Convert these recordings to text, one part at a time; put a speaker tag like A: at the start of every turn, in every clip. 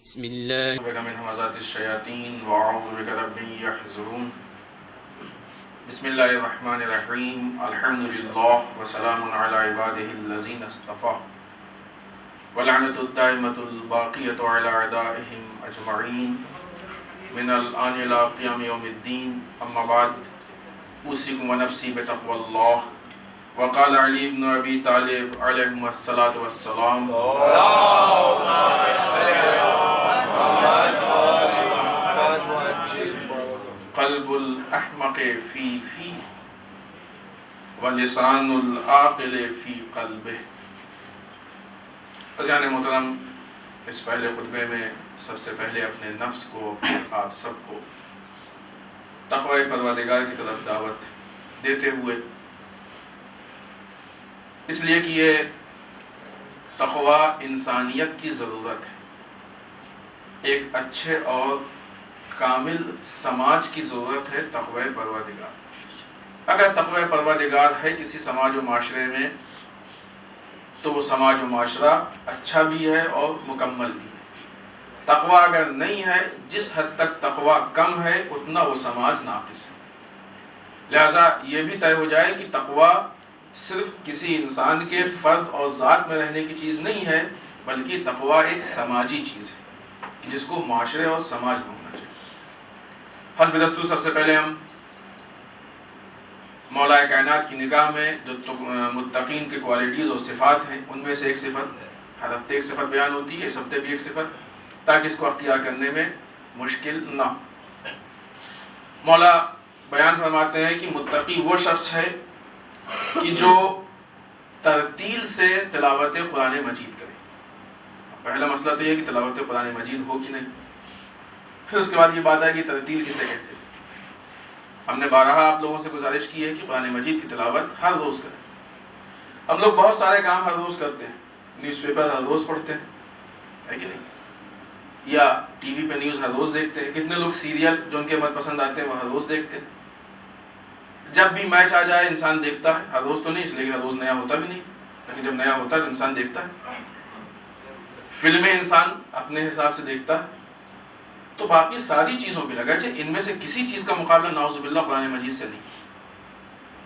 A: بسم الله
B: بك من همزات الشياطين وأعوذ بك رب يحضرون. بسم الله الرحمن الرحيم. الحمد لله وسلام على عباده الذين اصطفى ولعنة الدائمة الباقية على أعدائهم أجمعين من الآن إلى قيام يوم الدين. أما بعد، أوصيكم ونفسي بتقوى الله. وقال علي بن أبي طالب عليهم الصلاة والسلام: قلب الأحمق في ولسان العاقل في قلبه. عزیزان محترم، اس پہلے خطبے میں سب سے پہلے اپنے نفس کو، آپ سب کو تقوی پروردگار کی طرف دعوت دیتے ہوئے، اس لیے کہ یہ تقوی انسانیت کی ضرورت ہے، ایک اچھے اور کامل سماج کی ضرورت ہے تقوی پروردگار. اگر تقوی پروردگار ہے کسی سماج و معاشرے میں تو وہ سماج و معاشرہ اچھا بھی ہے اور مکمل بھی ہے. تقوی اگر نہیں ہے، جس حد تک تقوی کم ہے اتنا وہ سماج ناقص ہے. لہذا یہ بھی طے ہو جائے کہ تقوی صرف کسی انسان کے فرد اور ذات میں رہنے کی چیز نہیں ہے، بلکہ تقوی ایک سماجی چیز ہے جس کو معاشرے اور سماج میں ہونا چاہیے. حسب دستور سب سے پہلے ہم مولا کائنات کی نگاہ میں جو متقین کے کوالٹیز اور صفات ہیں، ان میں سے ایک صفت، ہر ہفتے ایک صفت بیان ہوتی ہے، اس ہفتے بھی ایک صفت، تاکہ اس کو اختیار کرنے میں مشکل نہ ہو. مولا بیان فرماتے ہیں کہ متقی وہ شخص ہے کہ جو ترتیل سے تلاوت قرآن مجید کرے. پہلا مسئلہ تو یہ ہے کہ تلاوت قرآن مجید ہو کہ نہیں. پھر اس کے بعد یہ بات ہے کہ ترتیل کسے کہتے ہیں. ہم نے بارہا آپ لوگوں سے گزارش کی ہے کہ قرآن مجید کی تلاوت ہر روز کریں. ہم لوگ بہت سارے کام ہر روز کرتے ہیں، نیوز پیپر ہر روز پڑھتے ہیں، ہے کہ نہیں، یا ٹی وی پہ نیوز ہر روز دیکھتے ہیں. کتنے لوگ سیریل جو ان کے من پسند آتے ہیں وہ ہر روز دیکھتے ہیں. جب بھی میچ آ جائے انسان دیکھتا ہے، ہر روز تو نہیں، اس لیے ہر روز نیا ہوتا بھی نہیں، لیکن جب نیا ہوتا ہے تو انسان دیکھتا ہے. فلمیں انسان اپنے حساب سے دیکھتا ہے. تو باقی ساری چیزوں کی لگا ان میں سے کسی چیز کا مقابلہ نعوذ باللہ قرآن مجید سے نہیں.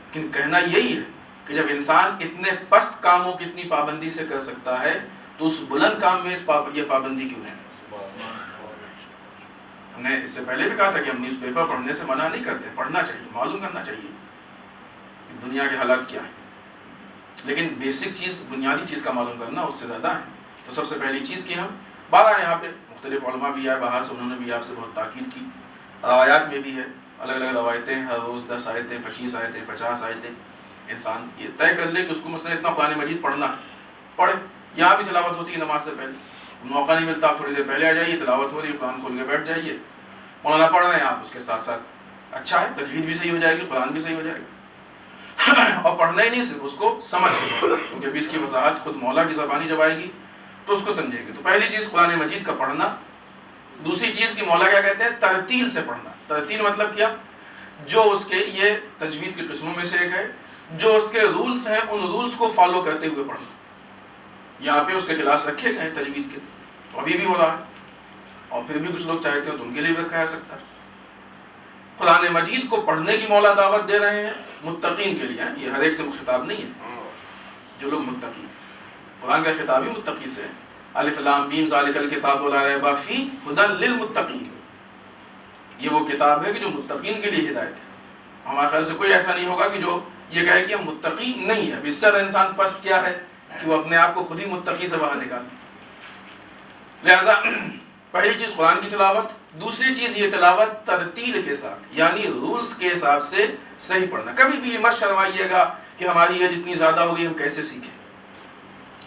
B: لیکن کہنا یہی ہے کہ جب انسان اتنے پست کاموں کی اتنی پابندی سے کر سکتا ہے تو اس بلند کام میں یہ پابندی کیوں نہیں. ہم نے اس سے پہلے بھی کہا تھا کہ ہم نیوز پیپر پڑھنے سے منع نہیں کرتے، پڑھنا چاہیے، معلوم کرنا چاہیے دنیا کے حالات کیا ہیں. لیکن بیسک چیز، بنیادی چیز کا معلوم کرنا اس سے زیادہ ہے. تو سب سے پہلی چیز کی ہم بارہ یہاں پہ مختلف علماء بھی آئے باہر سے، انہوں نے بھی آپ سے بہت تاکید کی. روایات میں بھی ہے، الگ الگ روایتیں، ہر روز 10 آیتیں، 25 آیتیں، 50 آیتیں. انسان یہ طے کر لے کہ اس کو مثلا اتنا قرآن مجید پڑھنا ہے، پڑھے. یہاں بھی تلاوت ہوتی ہے نماز سے پہلے، موقع نہیں ملتا آپ تھوڑی دیر پہلے آ جائیے، تلاوت ہو رہی ہے، قرآن کھول کے بیٹھ جائیے، مولانا پڑھ رہے ہیں آپ اس کے ساتھ ساتھ. اچھا ہے، تجوید بھی صحیح ہو جائے گی، قرآن بھی صحیح ہو جائے گا. اور پڑھنا ہی نہیں، صرف اس کو سمجھ کے، کیونکہ ابھی اس کی وضاحت خود مولا کی زبانی جب آئے گی تو اس کو سمجھیں گے. تو پہلی چیز قرآن مجید کا پڑھنا. دوسری چیز کی مولا کیا کہتے ہیں، ترتیل سے پڑھنا. ترتیل مطلب کیا، جو اس کے، یہ تجوید کی قسموں میں سے ایک ہے، جو اس کے رولز ہیں ان رولز کو فالو کرتے ہوئے پڑھنا. یہاں پہ اس کے کلاس رکھے گئے ہیں تجوید کے، تو ابھی بھی ہو رہا ہے، اور پھر بھی کچھ لوگ چاہتے ہیں تو ان کے لیے بھی رکھا جا سکتا ہے. قرآن مجید کو پڑھنے کی مولا دعوت دے رہے ہیں متقین کے لیے. یہ ہر ایک سے خطاب نہیں ہے. جو لوگ متقی ہیں، قرآن کا خطاب ہی متقی سے ہے. الف لام میم ذالک الکتاب لا ریب فیہ ھدی للمتقین. یہ وہ کتاب ہے کہ جو متقین کے لیے ہدایت ہے. ہمارے خیال سے کوئی ایسا نہیں ہوگا کہ جو یہ کہے کہ ہم متقی نہیں ہے. اس سے انسان پست کیا ہے کہ وہ اپنے آپ کو خود ہی متقی سے باہر نکالے. لہذا پہلی چیز قرآن کی تلاوت. دوسری چیز یہ تلاوت ترتیل کے ساتھ، یعنی رولز کے حساب سے صحیح پڑھنا. کبھی بھی یہ مت شرمائیے گا کہ ہماری ایج اتنی زیادہ ہو گئی، ہم کیسے سیکھیں.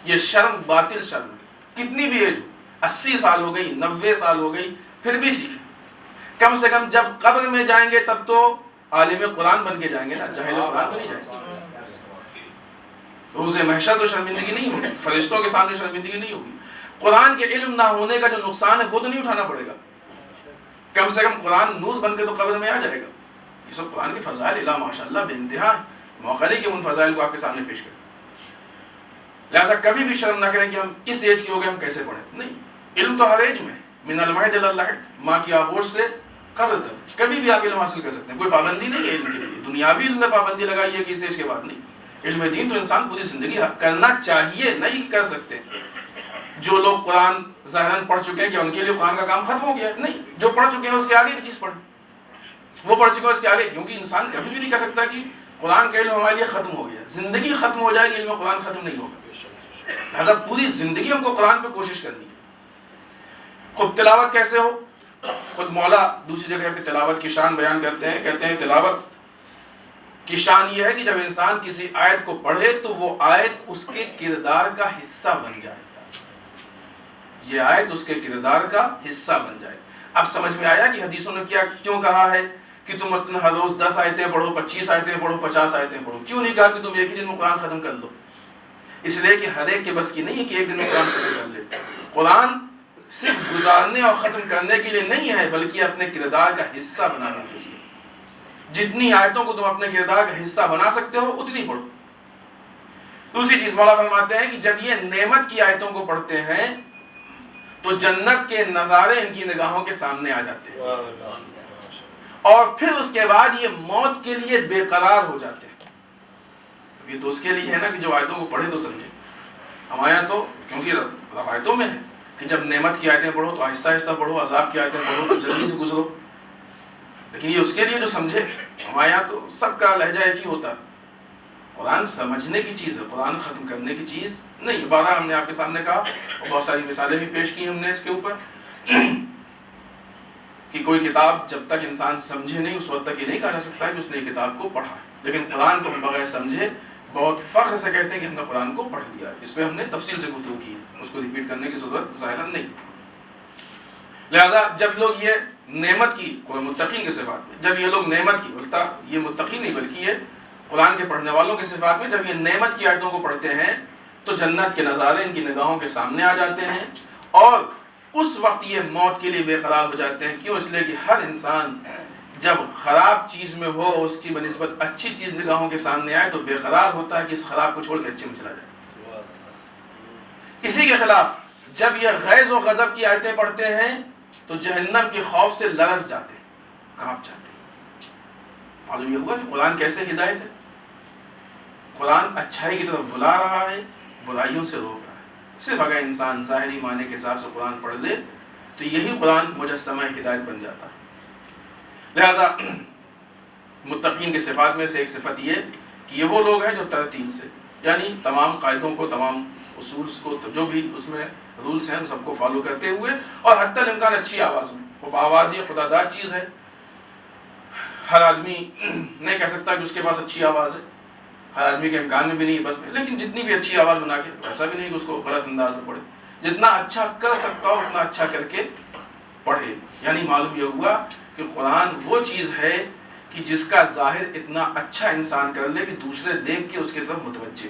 B: یہ شرم باطل شرم. کتنی بھی ایج، 80 سال ہو گئی، 90 سال ہو گئی، پھر بھی سیکھیں. کم سے کم جب قبر میں جائیں گے تب تو عالم قرآن بن کے جائیں گے نا، جاہل قرآن تو نہیں جائیں گے. روز محشر تو شرمندگی نہیں ہوگی، فرشتوں کے سامنے شرمندگی نہیں ہوگی. قرآن کے علم نہ ہونے کا جو نقصان ہے وہ تو نہیں اٹھانا پڑے گا. کم سے کم قرآن نور بن کے تو قبر میں آ جائے گا. یہ سب قرآن کے فضائل الا ماشاء اللہ بے انتہا. موقع نہیں کہ ان فضائل کو آپ کے سامنے پیش کریں. لہٰذا کبھی بھی شرم نہ کریں کہ ہم اس ایج کے ہو گئے ہم کیسے پڑھیں. نہیں، علم تو ہر ایج میں. من المہد الی اللحد، ماں کی آغوش سے قبر تک کبھی بھی آپ علم حاصل کر سکتے ہیں، کوئی پابندی نہیں ہے علم کے لیے، دنیاوی علم میں پابندی لگائی ہے کسی ایج کے بعد نہیں. علم دین تو انسان پوری زندگی کرنا چاہیے، نہیں کہ کر سکتے. جو لوگ قرآن ظاہراً پڑھ چکے ہیں کیا ان کے لیے قرآن کا کام ختم ہو گیا؟ نہیں، جو پڑھ چکے ہیں اس کے آگے کی چیز پڑھیں، وہ پڑھ چکے ہیں اس کے آگے، کیونکہ انسان کبھی بھی نہیں کہہ سکتا کہ قرآن کا علم ہمارے لیے ختم ہو گیا. زندگی ختم ہو جائے گی، علم قرآن ختم نہیں ہوگا. لہٰذا پوری زندگی ہم کو قرآن پہ کوشش کرنی ہے. خود تلاوت کیسے ہو؟ خود مولا دوسری جگہ پہ تلاوت کی شان بیان کرتے ہیں، کہتے ہیں تلاوت کی شان یہ ہے کہ جب انسان کسی آیت کو پڑھے تو وہ آیت اس کے کردار کا حصہ بن جائے. یہ آیت اس کے کردار کا حصہ بن جائے. اب سمجھ میں آیا کہ حدیثوں نے کیوں کہا ہے کہ تم مثلا ہر روز 10 آیتیں پڑھو، 25 آیتیں پڑھو، 50 آیتیں پڑھو؟ کیوں نہیں کہا کہ تم ایک ہی دن میں قرآن ختم کر لو؟ اس لیے کہ ہر ایک کے بس کی نہیں ہے کہ ایک دن میں قرآن ختم کر لے. قرآن صرف گزارنے اور ختم کرنے کے لیے نہیں ہے، بلکہ اپنے کردار کا حصہ بنانے کے لیے. جتنی آیتوں کو تم اپنے کردار کا حصہ بنا سکتے ہو اتنی پڑھو. دوسری چیز مولا فرماتے ہیں کہ جب یہ نعمت کی آیتوں کو پڑھتے ہیں تو جنت کے نظارے ان کی نگاہوں کے سامنے آ جاتے ہیں، اور پھر اس کے بعد یہ موت کے لیے بے قرار ہو جاتے ہیں. یہ تو اس کے لیے ہے نا کہ جو آیتوں کو پڑھے تو سمجھے. ہمارے یہاں تو کیونکہ روایتوں میں ہے کہ جب نعمت کی آیتیں پڑھو تو آہستہ آہستہ پڑھو، عذاب کی آیتیں پڑھو تو جلدی سے گزرو. لیکن یہ اس کے لیے جو سمجھے. ہمارے یہاں تو سب کا لہجہ ایک ہی ہوتا ہے. قرآن سمجھنے کی چیز ہے، قرآن ختم کرنے کی چیز نہیں. بارہ ہم نے آپ کے سامنے کہا اور بہت ساری مثالیں بھی پیش کی ہم نے اس کے اوپر کہ کوئی کتاب جب تک انسان سمجھے نہیں اس وقت تک یہ نہیں کہا جا سکتا ہے کہ اس نے یہ کتاب کو پڑھا. لیکن قرآن کو ہم بغیر سمجھے بہت فخر سے کہتے ہیں کہ ہم نے قرآن کو پڑھ لیا. اس پہ ہم نے تفصیل سے گفتگو کی، اس کو ریپیٹ کرنے کی ضرورت ظاہراً نہیں. لہٰذا جب لوگ یہ نعمت کی، متقین کے صفات میں جب یہ لوگ نعمت کی، الٹا یہ متقین نہیں بلکہ یہ قرآن کے پڑھنے والوں کے صفات میں جب یہ نعمت کی آیتوں کو پڑھتے ہیں تو جنت کے نظارے ان کی نگاہوں کے سامنے آ جاتے ہیں، اور اس وقت یہ موت کے لیے بے قرار ہو جاتے ہیں. کیوں؟ اس لیے کہ ہر انسان جب خراب چیز میں ہو، اس کی بنسبت اچھی چیز نگاہوں کے سامنے آئے تو بے قرار ہوتا ہے کہ اس خراب کو چھوڑ کے اچھے میں چلا جائے. اسی کے خلاف جب یہ غیظ و غضب کی آیتیں پڑھتے ہیں تو جہنم کے خوف سے لرز جاتے ہیں، کانپ جاتے ہیں. معلوم یہ ہوا کہ قرآن کیسے ہدایت ہے. قرآن اچھائی کی طرف بلا رہا ہے، برائیوں سے روک رہا ہے. صرف اگر انسان ظاہری معنی کے حساب سے قرآن پڑھ لے تو یہی قرآن مجسمہ ہدایت بن جاتا ہے. لہذا متقین کے صفات میں سے ایک صفت یہ کہ یہ وہ لوگ ہیں جو ترتیب سے، یعنی تمام قاعدوں کو، تمام اصولز کو، جو بھی اس میں رولز ہیں سب کو فالو کرتے ہوئے، اور حتی الامکان اچھی آواز میں. وہ آواز یہ خدا داد چیز ہے، ہر آدمی نہیں کہہ سکتا کہ اس کے پاس اچھی آواز ہے، ہر آدمی کے امکان میں بھی نہیں بس میں، لیکن جتنی بھی اچھی آواز بنا کے، ایسا بھی نہیں کہ اس کو غلط انداز میں پڑھے، جتنا اچھا کر سکتا ہو اتنا اچھا کر کے پڑھے. یعنی معلوم یہ ہوا کہ قرآن وہ چیز ہے کہ جس کا ظاہر اتنا اچھا انسان کر لے کہ دوسرے دیکھ کے اس کی طرف متوجہ.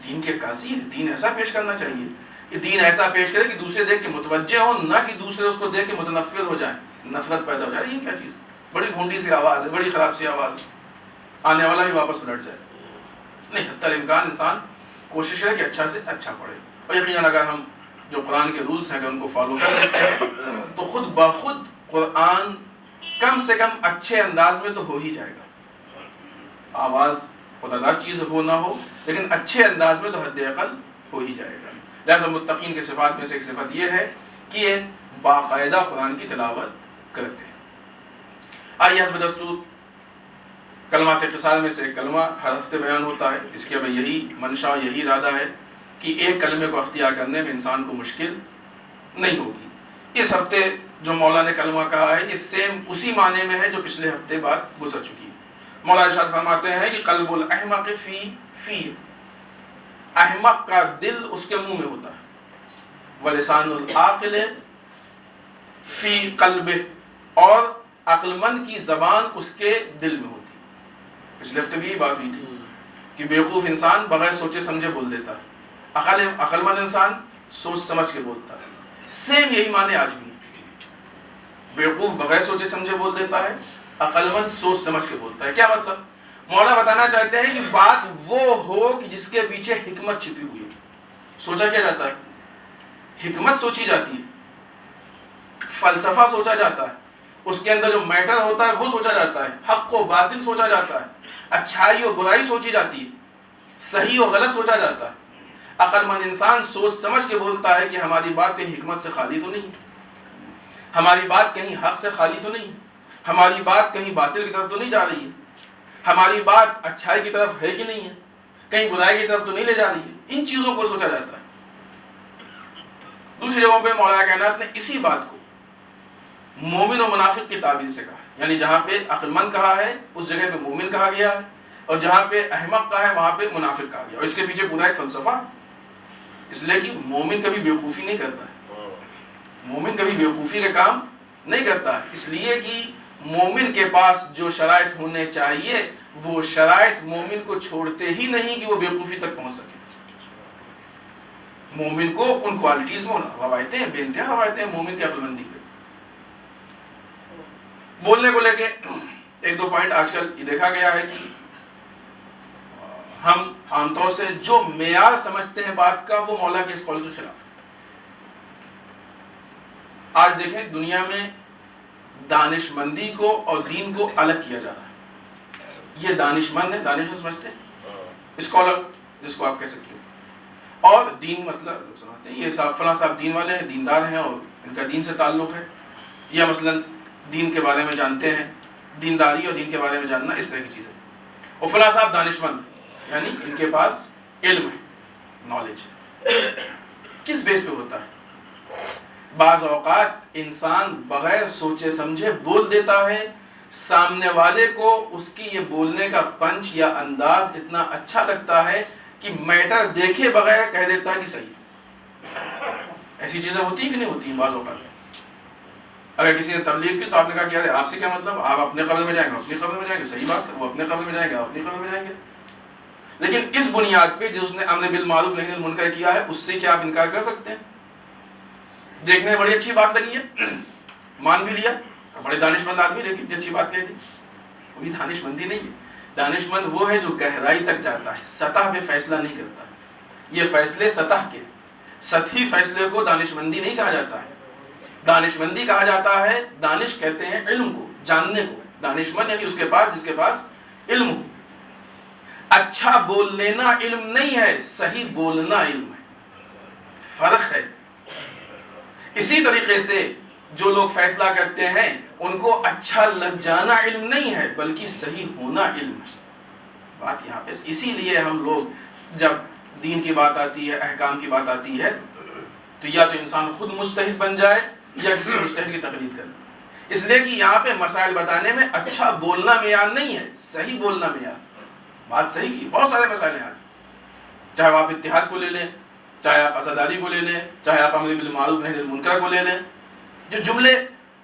B: دین کی عکاسی ہے، دین ایسا پیش کرنا چاہیے کہ دین ایسا پیش کرے کہ دوسرے دیکھ کے متوجہ ہوں، نہ کہ دوسرے اس کو دیکھ کے متنفر ہو جائیں، نفرت پیدا ہو جائے. یہ کیا چیز، بڑی بھونڈی سی آواز ہے، بڑی خراب سی آواز ہے، آنے والا بھی واپس پلٹ جائے. نہیں، حتی الامکان انسان کوشش کرے کہ اچھا سے اچھا پڑھے. اور یقیناً اگر ہم جو قرآن کے رولز ہیں اگر ان کو فالو کر لیتے ہیں تو خود بخود قرآن کم سے کم اچھے انداز میں تو ہو ہی جائے گا. آواز خدا داد چیز ہو نہ ہو لیکن اچھے انداز میں تو حد اقل ہو ہی جائے گا. لہٰذا متقین کے صفات میں سے ایک صفت یہ ہے کہ یہ باقاعدہ قرآن کی تلاوت کرتے ہیں. آئیے حسب دستور کلمات قصار میں سے ایک کلمہ ہر ہفتے بیان ہوتا ہے. اس کے اب یہی منشا، یہی ارادہ ہے کہ ایک کلمے کو اختیار کرنے میں انسان کو مشکل نہیں ہوگی. اس ہفتے جو مولا نے کلمہ کہا ہے یہ سیم اسی معنی میں ہے جو پچھلے ہفتے بعد گزر چکی ہے. مولا ارشاد فرماتے ہیں کہ قلب الاحمق فی احمق کا دل اس کے منہ میں ہوتا ہے، ولسان العاقل فی قلبہ، اور عقل مند کی زبان اس کے دل میں ہوتی ہے. پچھلے ہفتے بھی یہ بات ہوئی تھی کہ بیوقوف انسان بغیر سوچے سمجھے بول دیتا ہے، عقل مند انسان سوچ سمجھ کے بولتا ہے. سیم یہی معنی آج بھی، بیوقوف بغیر سوچے سمجھے بول دیتا ہے، عقل مند سوچ سمجھ کے بولتا ہے. کیا مطلب؟ مولا بتانا چاہتے ہیں کہ بات وہ ہو کہ جس کے پیچھے حکمت چھپی ہوئی ہے. سوچا کیا جاتا ہے؟ حکمت سوچی جاتی ہے. فلسفہ سوچا جاتا ہے، اس کے اندر جو میٹر ہوتا ہے وہ سوچا جاتا ہے، حق و باطل سوچا جاتا ہے، اچھائی و برائی سوچی جاتی ہے، صحیح و غلط سوچا جاتا ہے۔ عقل مند انسان سوچ سمجھ کے بولتا ہے کہ ہماری بات کہیں حکمت سے خالی تو نہیں، ہماری بات کہیں حق سے خالی تو نہیں، ہماری بات کہیں باطل کی طرف تو نہیں جا رہی ہے، ہماری بات اچھائی کی طرف ہے کہ نہیں ہے، کہیں برائی کی طرف تو نہیں لے جا رہی ہے۔ ان چیزوں کو سوچا جاتا ہے۔ دوسری جگہوں پہ مولانا کائنات نے اسی بات کو مومن و منافق کی تعبیر سے کہا، یعنی جہاں پہ عقل مند کہا ہے اس جگہ پہ مومن کہا گیا ہے، اور جہاں پہ احمق کہا ہے وہاں پہ منافق کہا گیا، اور اس کے پیچھے پورا ایک فلسفہ، اس لیے کہ مومن کبھی بیوقوفی نہیں کرتا ہے، مومن کبھی بیوقوفی کا کام نہیں کرتا ہے، اس لیے کہ مومن کے پاس جو شرائط ہونے چاہیے وہ شرائط مومن کو چھوڑتے ہی نہیں کہ وہ بیوقوفی تک پہنچ سکے۔ مومن کو ان کوالٹیز میں روایتیں ہیں، بے انتہا روایتیں ہیں مومن کی عقل مندی پہ۔ بولنے کو لے کے ایک دو پوائنٹ آج کل یہ دیکھا گیا ہے کہ ہم عام طور سے جو معیار سمجھتے ہیں بات کا وہ مولا کے اس قول کے خلاف ہے۔ آج دیکھیں دنیا میں دانش مندی کو اور دین کو الگ کیا جا رہا ہے۔ یہ دانش مند ہے، دانش مند سمجھتے ہیں، اسکالر جس کو آپ کہہ سکتے ہیں، اور دین مطلب سمجھتے ہیں یہ صاحب فلاں صاحب دین والے ہیں، دیندار ہیں اور ان کا دین سے تعلق ہے، یا مثلا دین کے بارے میں جانتے ہیں، دینداری اور دین کے بارے میں جاننا اس طرح کی چیز ہے، اور فلاں صاحب دانش مند یعنی ان کے پاس علم ہے، نالج ہے۔ کس بیس پہ ہوتا ہے؟ بعض اوقات انسان بغیر سوچے سمجھے بول دیتا ہے، سامنے والے کو اس کی یہ بولنے کا پنچ یا انداز اتنا اچھا لگتا ہے کہ میٹر دیکھے بغیر کہہ دیتا ہے کہ صحیح۔ ایسی چیزیں ہوتی ہیں کہ نہیں ہوتی ہیں بعض اوقات؟ اگر کسی نے تبلیغ کی تو آپ نے کہا کہ آپ سے کیا مطلب، آپ اپنے قبر میں جائیں گے، اپنی قبر میں جائیں گے، صحیح بات ہے، وہ اپنے قبر میں جائیں گے، اپنی قبر میں جائیں گے، لیکن اس بنیاد پہ جو اس نے امر بالمعروف نہی عن المنکر کیا ہے اس سے کیا آپ انکار کر سکتے ہیں؟ دیکھنے میں بڑی اچھی بات لگی ہے، مان بھی لیا، بڑے دانش مند آدمی لیکن کتنی اچھی بات کہی تھی، وہ بھی دانش مندی نہیں ہے۔ دانش مند وہ ہے جو گہرائی تک جاتا ہے، سطح پہ فیصلہ نہیں کرتا ہے، یہ فیصلے سطح کے، سطحی فیصلے کو دانش مندی نہیں کہا جاتا ہے۔ دانش مندی کہا جاتا ہے، دانش کہتے ہیں علم کو، جاننے کو، دانش مند یعنی اس کے پاس جس کے پاس علم ہو۔ اچھا بول لینا علم نہیں ہے، صحیح بولنا علم ہے، فرق ہے۔ اسی طریقے سے جو لوگ فیصلہ کرتے ہیں ان کو اچھا لگ جانا علم نہیں ہے بلکہ صحیح ہونا علم ہے۔ بات یہاں پہ اسی لیے ہم لوگ جب دین کی بات آتی ہے، احکام کی بات آتی ہے تو یا تو انسان خود مجتہد بن جائے یا کسی مجتہد کی تقلید کرے، اس لیے کہ یہاں پہ مسائل بتانے میں اچھا بولنا معیار نہیں ہے، صحیح بولنا معیار۔ بات صحیح کی، بہت سارے مسائل ہیں آج، چاہے آپ اتحاد کو لے لیں، چاہے آپ عزاداری کو لے لیں، چاہے آپ امر بالمعروف نہی عن المنکر کو لے لیں، جو جملے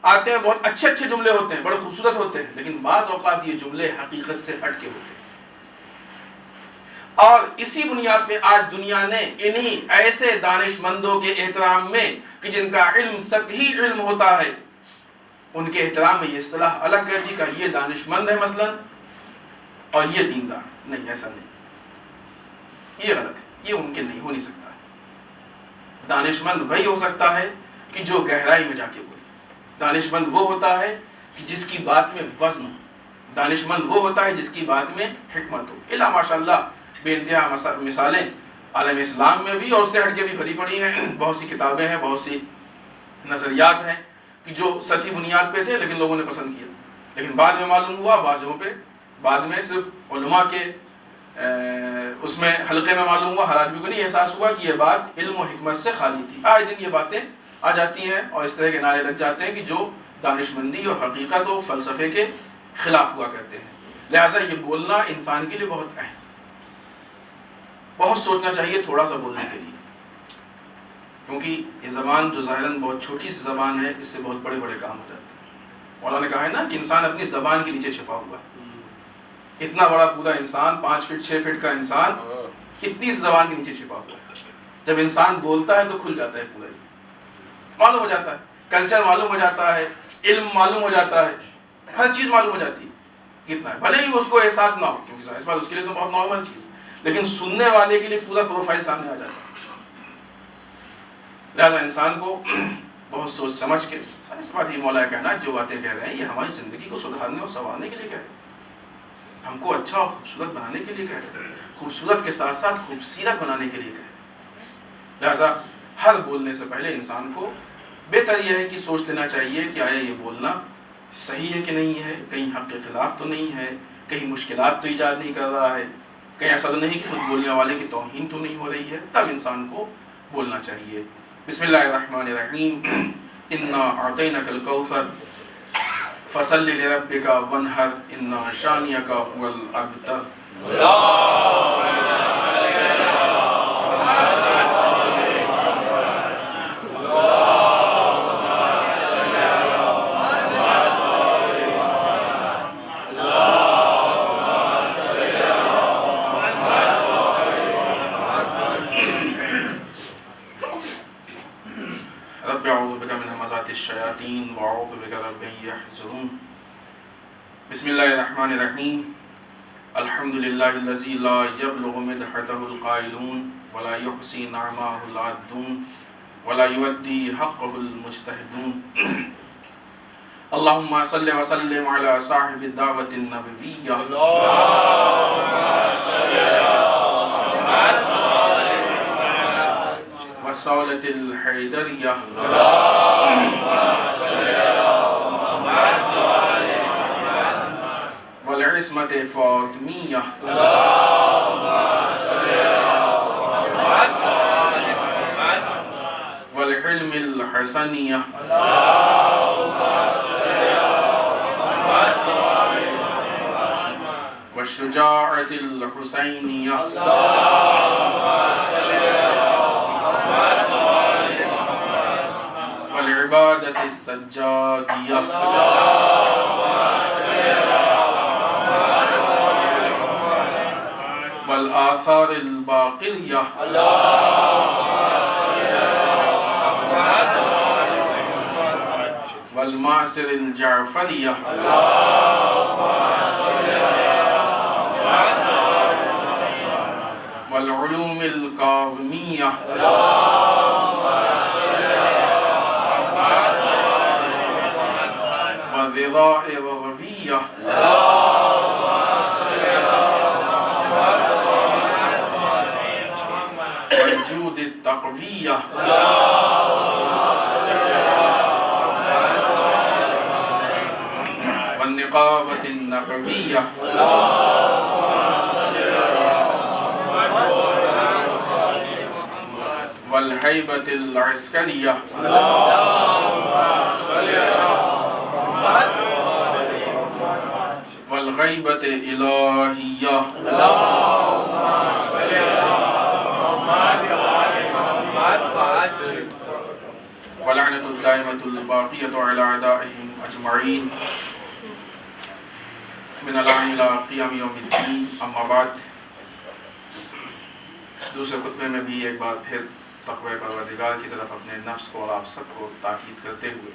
B: آتے ہیں بہت اچھے اچھے جملے ہوتے ہیں، بڑے خوبصورت ہوتے ہیں، لیکن بعض اوقات یہ جملے حقیقت سے ہٹ کے ہوتے ہیں۔ اور اسی بنیاد پہ آج دنیا نے انہی ایسے دانش مندوں کے احترام میں کہ جن کا علم سطحی علم ہوتا ہے، ان کے احترام میں یہ اصطلاح الگ کر دی کہ یہ دانش مند ہے مثلا اور یہ دیندار۔ نہیں، ایسا نہیں، یہ غلط ہے، یہ ممکن نہیں، ہو نہیں سکتا۔ دانش مند وہی ہو سکتا ہے کہ جو گہرائی میں جا کے بولے، دانش مند وہ ہوتا ہے کہ جس کی بات میں وزن ہو، دانش مند وہ ہوتا ہے جس کی بات میں حکمت ہو۔ الا ماشاء اللہ بے انتہا مثالیں عالم اسلام میں بھی اور اس سے ہٹ کے بھی بھری پڑی ہیں، بہت سی کتابیں ہیں، بہت سی نظریات ہیں کہ جو سطحی بنیاد پہ تھے لیکن لوگوں نے پسند کیا، لیکن بعد میں معلوم ہوا، بعض جگہوں پہ بعد میں صرف علماء کے اس میں حلقے میں معلوم ہوا، ہر آدمی کو نہیں احساس ہوا کہ یہ بات علم و حکمت سے خالی تھی۔ آئے دن یہ باتیں آ جاتی ہیں اور اس طرح کے نعرے لگ جاتے ہیں کہ جو دانش مندی اور حقیقت و فلسفے کے خلاف ہوا کرتے ہیں۔ لہٰذا یہ بولنا انسان کے لیے بہت اہم، بہت سوچنا چاہیے تھوڑا سا بولنے کے لیے، کیونکہ یہ زبان جو ظاہراً بہت چھوٹی سی زبان ہے، اس سے بہت بڑے بڑے کام ہو جاتے ہیں۔ مولانا نے کہا ہے نا کہ انسان اپنی زبان کے نیچے چھپا ہوا ہے۔ اتنا بڑا پورا انسان، 5 فٹ 6 فٹ کا انسان اتنی زبان کے نیچے چھپا ہوا ہے، جب انسان بولتا ہے تو کھل جاتا ہے، پورا معلوم ہو جاتا ہے، کلچر معلوم ہو جاتا ہے، علم معلوم ہو جاتا ہے، ہر چیز معلوم ہو جاتی ہے کتنا ہے، بھلے ہی اس کو احساس نہ ہو، کیونکہ اس بات اس کے لیے تو بہت نارمل چیز ہے، لیکن سننے والے کے لیے پورا پروفائل سامنے آ جاتا ہے۔ لہٰذا انسان کو بہت سوچ سمجھ کے. سائنس بات یہ مولا کائنات جو باتیں کہہ رہے ہیں یہ ہماری زندگی کو سدھارنے اور سنوارنے کے لیے کہہ رہے ہیں, ہم کو اچھا اور خوبصورت بنانے کے لیے کہہ رہے ہیں, خوبصورت کے ساتھ ساتھ خوبصیرت بنانے کے لیے کہہ رہے ہیں. لہٰذا ہر بولنے سے پہلے انسان کو بہتر یہ ہے کہ سوچ لینا چاہیے کہ آیا یہ بولنا صحیح ہے کہ نہیں ہے, کہیں حق کے خلاف تو نہیں ہے, کہیں مشکلات تو ایجاد نہیں کر رہا ہے, کہیں ایسا تو نہیں کہ خود بولنے والے کی توہین تو نہیں ہو رہی ہے. تب انسان کو بولنا چاہیے. بسم اللہ الرحمن الرحیم. انا اعطیناک الکوثر فصل لربک وانحر انا شانئک هو الابتر. الشیاطین واعوذ بک رب ان یحضرون. بسم اللہ الرحمن الرحیم. الحمد للہ الذی لا یبلغ مدحتہ القائلون ولا یحصی نعماہ العادون ولا یؤدی حقہ المجتہدون. اللہم صل وسلم علی صاحب الدعوۃ النبویہ وصولۃ الحیدریہ والعصمت فاطمیہ والحلم الحسنیہ والشجاعت الحسینیہ والعبادت السجادیہ والآثار الباقیہ والمعصر الجعفریہ والعلوم الکاظمیہ والذرائع الربویہ والجود التقویہ والنقابۃ النبویہ والہیبۃ العسکریہ والغیبۃ الہیہ ولعنۃ الدائمۃ الباقیۃ علی اعدائہم اجمعین من الآن الی قیام یوم الدین. اما بعد. دوسرے خطبے میں بھی ایک بار پھر تقوی پروردگار کی طرف اپنے نفس کو اور آپ سب کو تاکید کرتے ہوئے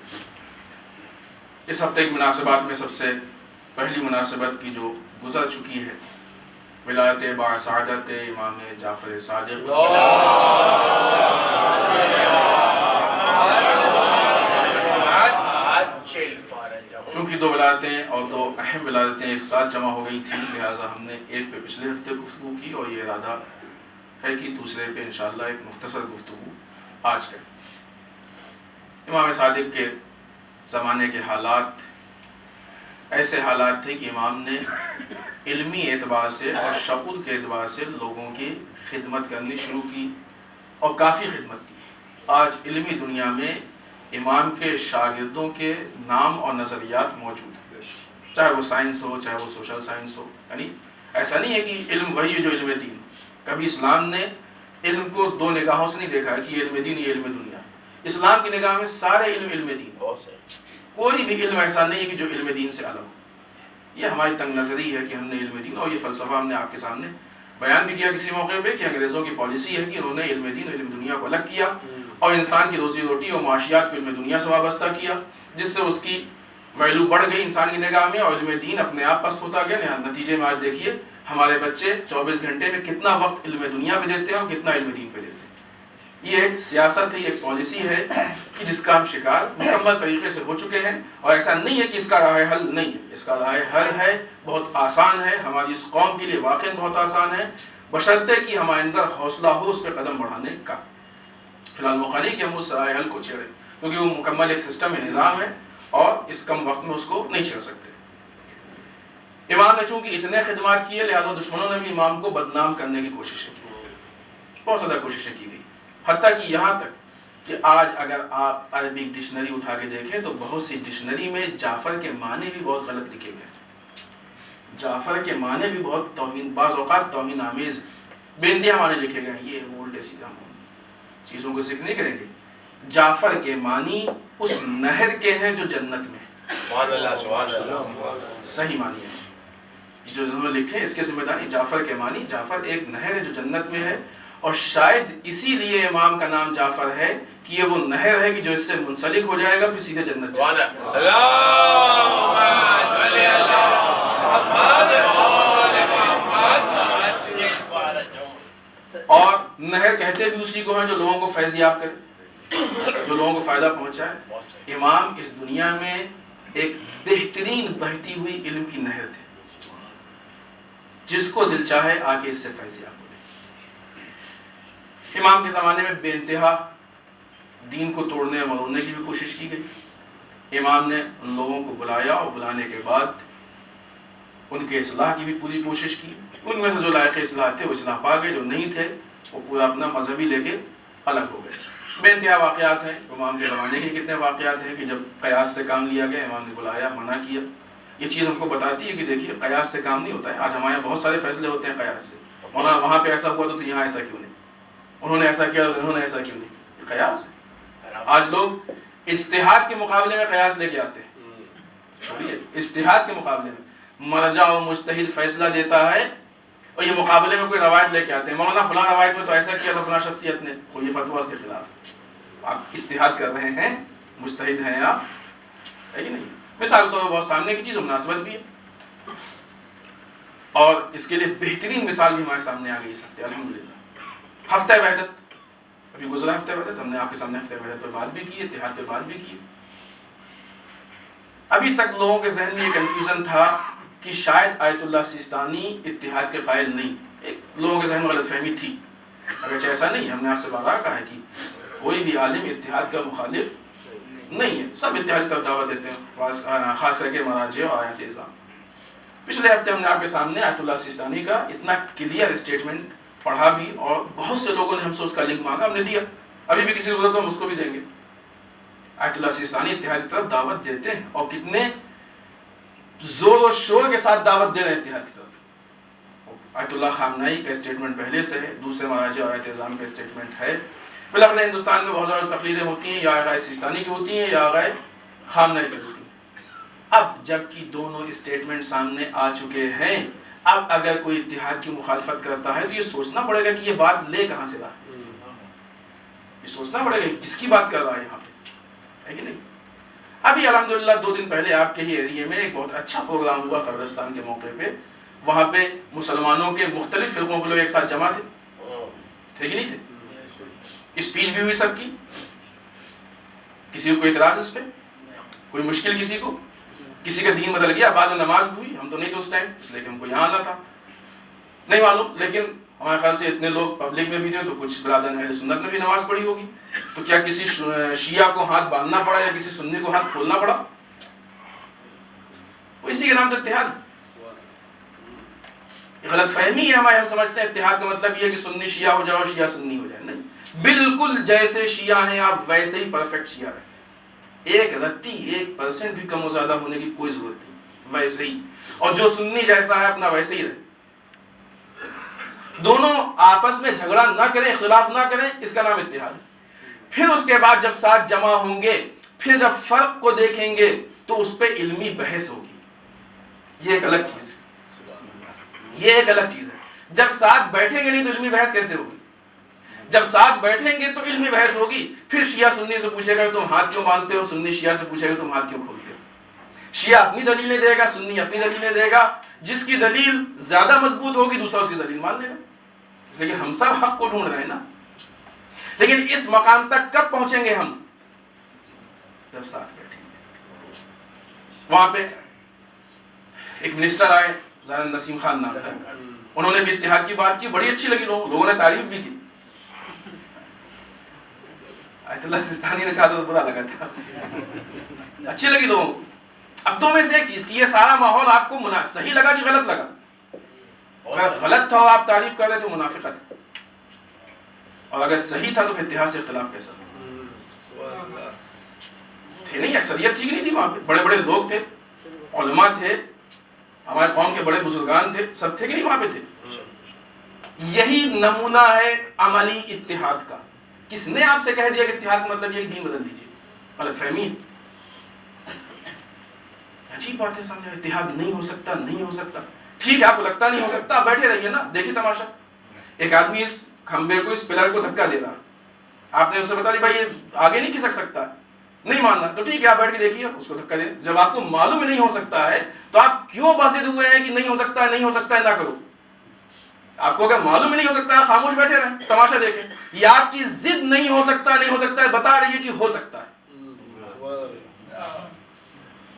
B: اس ہفتے کی مناسبات میں سب سے پہلی مناسبت کی جو گزر چکی ہے ولایت باعثادت امام جعفر صادق چونکہ دو ولایتیں اور دو اہم ولایتیں ایک ساتھ جمع ہو گئی تھیں, لہٰذا ہم نے ایک پہ پچھلے ہفتے گفتگو کی اور یہ ارادہ ہے کہ دوسرے پہ انشاءاللہ ایک مختصر گفتگو آج کریں. امام صادق کے زمانے کے حالات ایسے حالات تھے کہ امام نے علمی اعتبار سے اور شعور کے اعتبار سے لوگوں کی خدمت کرنی شروع کی اور کافی خدمت کی. آج علمی دنیا میں امام کے شاگردوں کے نام اور نظریات موجود ہیں, چاہے وہ سائنس ہو چاہے وہ سوشل سائنس ہو. یعنی ایسا نہیں ہے کہ علم وہی ہے جو علم دین. کبھی اسلام نے علم کو دو نگاہوں سے نہیں دیکھا ہے کہ یہ علم دین یہ علم دنیا. اسلام کی نگاہ میں سارے علم دین, کوئی بھی علم ایسا نہیں ہے کہ جو علم دین سے الگ ہو. یہ ہماری تنگ نظری ہے کہ ہم نے علم دین, اور یہ فلسفہ ہم نے آپ کے سامنے بیان بھی کیا کسی موقع پہ کہ انگریزوں کی پالیسی ہے کہ انہوں نے علم دین اور علم دنیا کو الگ کیا اور انسان کی روزی روٹی اور معاشیات کو علم دنیا سے وابستہ کیا, جس سے اس کی ویلو بڑھ گئی انسان کی نگاہ میں اور علم دین اپنے آپ پست ہوتا گیا. نتیجے میں آج دیکھیے ہمارے بچے 24 گھنٹے میں کتنا وقت علم دنیا پہ دیتے ہیں اور کتنا علم دین پہ دیتے ہیں. یہ ایک سیاست ہے، یہ ایک پالیسی ہے کہ جس کا ہم شکار مکمل طریقے سے ہو چکے ہیں، اور ایسا نہیں ہے کہ اس کا راہ حل نہیں ہے، اس کا راہ حل ہے، بہت آسان ہے، ہماری اس قوم کے لیے واقعی بہت آسان ہے، بشرطے کہ ہمارے اندر حوصلہ ہو اس پہ قدم بڑھانے کا۔ فی الحال موقع نہیں کہ ہم اس راہ حل کو چھیڑیں، کیونکہ وہ مکمل ایک سسٹم ہے، نظام ہے، اور اس کم وقت میں اس کو نہیں چھیڑ سکتے۔ امام نے چونکہ اتنے خدمات کیے، لہٰذا دشمنوں نے بھی امام کو بدنام کرنے کی کوششیں کی، بہت زیادہ کوششیں کی گئی، حتیٰ کہ یہاں تک کہ آج اگر آپ عربک ڈکشنری اٹھا کے دیکھیں تو بہت سی ڈکشنری میں جعفر کے معنی بھی بہت غلط لکھے گئے، جعفر کے معنی بھی بہت توہین، بعض اوقات توہین آمیز بے انتہا معنی لکھے گئے۔ یہ الٹے سیدھا چیزوں کو ذکر نہیں کریں گے۔ جعفر کے معنی اس نہر کے ہیں جو جنت میں، صحیح معنی ہے جو انہوں نے لکھے، اس کے ذمہ داری جعفر کے معنی، جعفر ایک نہر ہے جو جنت میں ہے، اور شاید اسی لیے امام کا نام جعفر ہے کہ یہ وہ نہر ہے کہ جو اس سے منسلک ہو جائے گا پھر سیدھے جنت جائے گا۔ اور نہر کہتے بھی اسی کو ہیں جو لوگوں کو فیض یاب کرے، جو لوگوں کو فائدہ پہنچائے۔ امام اس دنیا میں ایک بہترین بہتی ہوئی علم کی نہر تھے، جس کو دل چاہے آ کے اس سے فیض یاب ہو۔ امام کے زمانے میں بے انتہا دین کو توڑنے اور مروڑنے کی بھی کوشش کی گئی۔ امام نے ان لوگوں کو بلایا، اور بلانے کے بعد ان کے اصلاح کی بھی پوری کوشش کی۔ ان میں سے جو لائق اصلاح تھے وہ اصلاح پا گئے، جو نہیں تھے وہ پورا اپنا مذہبی لے کے الگ ہو گئے۔ بے انتہا واقعات ہیں امام کے زمانے کے، کتنے واقعات ہیں کہ جب قیاس سے کام لیا گیا، امام نے بلایا، منع کیا۔ یہ چیز ہم کو بتاتی ہے کہ دیکھیے قیاس سے کام نہیں ہوتا ہے۔ آج ہمارے یہاں بہت سارے فیصلے ہوتے ہیں قیاس سے، وہاں پہ ایسا ہوا تو یہاں ایسا کیوں نہیں، انہوں نے ایسا کیا تو انہوں نے ایسا کیوں نہیں، یہ قیاس ہے۔ آج لوگ اجتہاد کے مقابلے میں قیاس لے کے آتے ہیں، چھوڑیے اجتہاد کے مقابلے میں مرجع و مجتہد فیصلہ دیتا ہے، اور یہ مقابلے میں کوئی روایت لے کے آتے ہیں، مولانا فلاں روایت میں تو ایسا کیا تھا فلاں شخصیت نے، وہ یہ فتویٰ اس کے خلاف۔ آپ اجتہاد کر رہے ہیں، مجتہد ہیں آپ، ہے کہ نہیں؟ مثال کے طور پر بہت سامنے کی چیز مناسبت بھی ہے، اور اس کے لیے بہترین مثال بھی ہمارے سامنے آ گئی اس ہفتے الحمدللہ۔ ہفتہ وحدت ابھی گزرا، ہفتہ وحدت ہم نے آپ کے سامنے ہفتہ وحدت پہ بات بھی کی، اتحاد پہ بات بھی کی۔ ابھی تک لوگوں کے ذہن میں یہ کنفیوژن تھا کہ شاید آیت اللہ سیستانی اتحاد کے قائل نہیں، ایک لوگوں کے ذہن میں غلط فہمی تھی، اگرچہ ایسا نہیں، ہم نے آپ سے بارہا کہا ہے کہ کوئی بھی عالم اتحاد کا مخالف نہیں ہے، سب اتحاد کا دعویٰ دیتے ہیں، خاص کر کے مراجع اور آیات اعظام۔ پچھلے ہفتے ہم نے آپ کے سامنے آیت اللہ سیستانی کا اتنا کلیئر اسٹیٹمنٹ پڑھا بھی، اور بہت سے لوگوں نے ہم سے اس کا لنک مانگا، ہم نے دیا، ابھی بھی کسی کو ضرورت ہو ہم اس کو بھی دیں گے۔ آیت اللہ سیستانی اتحاد کی طرف دعوت دیتے ہیں، اور کتنے زور و شور کے ساتھ دعوت دے رہے ہیں اتحاد کی طرف۔ آیت اللہ خامنائی کا اسٹیٹمنٹ پہلے سے ہے، دوسرے مراجع اور آیت اعظام کا اسٹیٹمنٹ ہے۔ بالاخره ہندوستان میں بہت زیادہ تقریریں ہوتی ہیں، یا آغا سیستانی کی ہوتی ہیں یا آغا خامنائی کی ہوتی ہیں۔ اب جب کہ دونوں اسٹیٹمنٹ سامنے آ چکے ہیں، اب اگر کوئی اتحاد کی مخالفت کرتا ہے تو یہ سوچنا پڑے گا کہ یہ بات لے کہاں سے رہا ہے، یہ سوچنا پڑے گا کہ کس کی بات کر رہا ہے یہاں پہ، ہے کہ نہیں؟ ابھی الحمدللہ 2 دن پہلے آپ کے ہی ایریے میں ایک بہت اچھا پروگرام ہوا قبرستان کے موقع پہ، وہاں پہ مسلمانوں کے مختلف فرقوں کے لوگ ایک ساتھ جمع تھے کہ نہیں تھے؟ اسپیچ بھی ہوئی سب کی، کسی کو کوئی اعتراض اس پہ، کوئی مشکل کسی کا دین بدل گیا، بعد میں نماز بھی ہوئی، ہم تو نہیں تھے اس ٹائم اس لیے کہ ہم کو یہاں آنا تھا، نہیں معلوم، لیکن ہمارے خیال سے اتنے لوگ پبلک میں بھی تھے تو کچھ برادران اہل سنت میں بھی نماز پڑھی ہوگی، تو کیا کسی شیعہ کو ہاتھ باندھنا پڑا یا کسی سنی کو ہاتھ کھولنا پڑا؟ وہ اسی کے نام تو اتحاد، غلط فہمی ہے ہمارے، ہم سمجھتے ہیں اتحاد کا مطلب یہ ہے کہ سنی شیعہ ہو جاؤ، شیعہ سنی ہو جائے، نہیں، بالکل جیسے شیعہ ہیں آپ ویسے ہی پرفیکٹ شیعہ رہیں، ایک رتی 1% بھی کم و زیادہ ہونے کی کوئی ضرورت نہیں، ویسے ہی، اور جو سنی جیسا ہے اپنا ویسے ہی رہے، دونوں آپس میں جھگڑا نہ کریں، اختلاف نہ کریں، اس کا نام اتحاد ہے۔ پھر اس کے بعد جب ساتھ جمع ہوں گے، پھر جب فرق کو دیکھیں گے تو اس پہ علمی بحث ہوگی، یہ ایک الگ چیز ہے، یہ ایک الگ چیز ہے۔ جب ساتھ بیٹھیں گے نہیں تو علمی بحث کیسے ہوگی؟ جب ساتھ بیٹھیں گے تو علمی بحث ہوگی، پھر شیعہ سنی سے پوچھے گا تم ہاتھ کیوں باندھتے ہو، سنی شیعہ سے پوچھے گا تم ہاتھ کیوں کھولتے ہو، شیعہ اپنی دلیلیں دے گا، سنی اپنی دلیلیں دے گا، جس کی دلیل زیادہ مضبوط ہوگی دوسرا اس کی دلیل مان لے گا، لیکن ہم سب حق کو ڈھونڈ رہے ہیں نا۔ لیکن اس مقام تک کب پہنچیں گے ہم؟ جب ساتھ بیٹھیں گے. وہاں پہ ایک منسٹر آئے, زاہد نسیم خان نام سے, انہوں نے بھی اتحاد کی بات کی, بڑی اچھی لگی لوگوں نے تعریف بھی کی. آیت اللہ سستانی نے کہا تو برا لگا تھا, اچھی لگی لوگوں کو. اب دو میں سے ایک چیز کہ یہ سارا ماحول آپ کو صحیح لگا کہ غلط لگا؟ اگر غلط تھا اور آپ تعریف کر رہے تو منافقت, اور اگر صحیح تھا تو پھر اتحاد سے اختلاف کیسا؟ تھے نہیں, اکثریت تھی کہ نہیں تھی وہاں پہ, بڑے بڑے لوگ تھے, علماء تھے, ہمارے قوم کے بڑے بزرگان تھے, سب تھے کہ نہیں وہاں پہ تھے. یہی نمونہ ہے عملی اتحاد کا. کس نے آپ سے کہہ دیا کہ اتحاد کا مطلب یہ دین بدل دیجیے؟ غلط فہمی ہے. عجیب بات ہے, سامنے اتحاد نہیں ہو سکتا, نہیں ہو سکتا. ٹھیک ہے, آپ کو لگتا نہیں ہو سکتا, آپ بیٹھے رہیے نا, دیکھیے تماشا. ایک آدمی اس کھمبے کو, اس پلر کو دھکا دے رہا, آپ نے اسے بتا دیا بھائی یہ آگے نہیں کھسک سکتا, نہیں ماننا, تو ٹھیک ہے آپ بیٹھ کے دیکھیے, اس کو دھکا دیں. جب آپ کو معلوم نہیں ہو سکتا ہے تو آپ کیوں باسد ہوئے ہیں کہ نہیں ہو سکتا ہے, نہیں ہو سکتا ہے, نہ کرو. آپ کو اگر معلوم نہیں ہو سکتا ہے, خاموش بیٹھے رہیں, تماشا دیکھیں. یہ آپ کی ضد نہیں ہو سکتا, نہیں ہو سکتا ہے, بتا رہی ہے کہ ہو سکتا ہے.